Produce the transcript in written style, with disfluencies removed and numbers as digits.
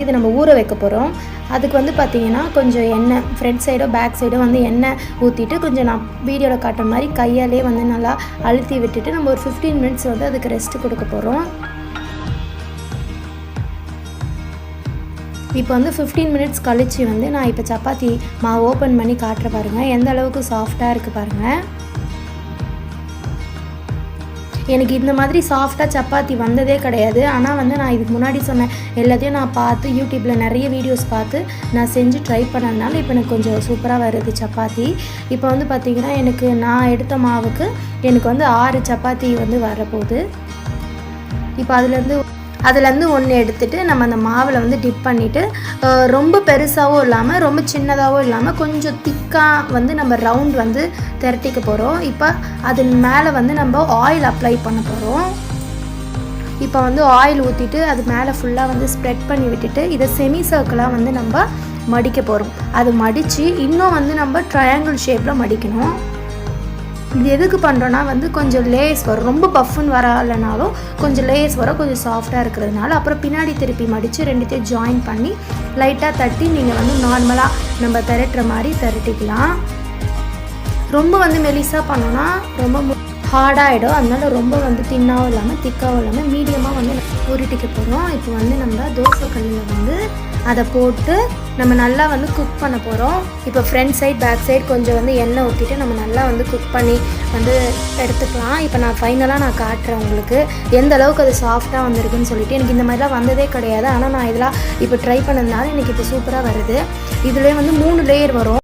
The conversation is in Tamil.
இது நம்ம ஊற வைக்க போகிறோம். அதுக்கு வந்து பார்த்திங்கன்னா கொஞ்சம் எண்ணெய் ஃப்ரண்ட் சைடோ பேக் சைடோ வந்து எண்ணெய் ஊற்றிட்டு கொஞ்சம் நான் வீடியோவில் காட்டுற மாதிரி கையாலே வந்து நல்லா அழுத்தி விட்டுட்டு நம்ம ஒரு 15 மினிட்ஸ் வந்து அதுக்கு ரெஸ்ட்டு கொடுக்க போகிறோம். இப்போ வந்து 15 மினிட்ஸ் கழித்து வந்து நான் இப்போ சப்பாத்தி மாவு ஓப்பன் பண்ணி காட்டுற பாருங்கள் எந்த அளவுக்கு சாஃப்டாக இருக்குது பாருங்கள். எனக்கு இந்த மாதிரி சாஃப்டாக சப்பாத்தி வந்ததே கிடையாது. ஆனால் வந்து நான் இதுக்கு முன்னாடி சொன்னேன் எல்லாத்தையும் நான் பார்த்து யூடியூப்பில் நிறைய வீடியோஸ் பார்த்து நான் செஞ்சு ட்ரை பண்ணதுனால இப்போ எனக்கு கொஞ்சம் சூப்பராக வருது சப்பாத்தி. இப்போ வந்து பார்த்திங்கன்னா எனக்கு நான் எடுத்த மாவுக்கு எனக்கு வந்து 6 சப்பாத்தி வந்து வரப்போகுது. இப்போ அதுலேருந்து ஒன்று எடுத்துகிட்டு நம்ம அந்த மாவில் வந்து டிப் பண்ணிவிட்டு ரொம்ப பெருசாகவும் இல்லாமல் ரொம்ப சின்னதாகவும் இல்லாமல் கொஞ்சம் திக்காக வந்து நம்ம ரவுண்ட் வந்து திரட்டிக்க போகிறோம். இப்போ அது மேலே வந்து நம்ம ஆயில் அப்ளை பண்ண போகிறோம். இப்போ வந்து ஆயில் ஊற்றிட்டு அது மேலே ஃபுல்லாக வந்து ஸ்ப்ரெட் பண்ணி விட்டுட்டு இதை செமி சர்க்கிளாக வந்து நம்ம மடிக்க போகிறோம். அது மடித்து இன்னும் வந்து நம்ம ட்ரையாங்கிள் ஷேப்பில் மடிக்கணும். இது எதுக்கு பண்ணுறோன்னா வந்து கொஞ்சம் லேயர்ஸ் வரும். ரொம்ப பஃப்னு வரலைனாலும் கொஞ்சம் லேயர்ஸ் வரும், கொஞ்சம் சாஃப்டாக இருக்கிறதுனால. அப்புறம் பின்னாடி திருப்பி மடித்து ரெண்டுத்தையும் ஜாயின் பண்ணி லைட்டாக தட்டி நீங்கள் வந்து நார்மலாக நம்ம திரட்டுற மாதிரி திரட்டிக்கலாம். ரொம்ப வந்து மெலிசாக பண்ணோன்னா ரொம்ப ஹார்டாகிடும். அதனால ரொம்ப வந்து தின்னாகவும் இல்லாமல் திக்காகவும் இல்லாமல் மீடியமாக வந்து உருட்டிக்க போகிறோம். இப்போ வந்து நம்ம தோசை கல்லில் வந்து அதை போட்டு நம்ம நல்லா வந்து குக் பண்ண போகிறோம். இப்போ ஃப்ரண்ட் சைட் பேக் சைடு கொஞ்சம் வந்து எண்ணெய் ஊற்றிட்டு நம்ம நல்லா வந்து குக் பண்ணி வந்து எடுத்துக்கலாம். இப்போ நான் ஃபைனலாக காட்டுறேன் உங்களுக்கு எந்த அளவுக்கு அது சாஃப்டாக வந்திருக்குன்னு சொல்லிட்டு. எனக்கு இந்த மாதிரிலாம் வந்ததே கிடையாது. ஆனால் நான் இதெல்லாம் இப்போ ட்ரை பண்ணதுனால எனக்கு இப்போ சூப்பராக வருது. இதுலேயே வந்து 3 லேயர் வரும்.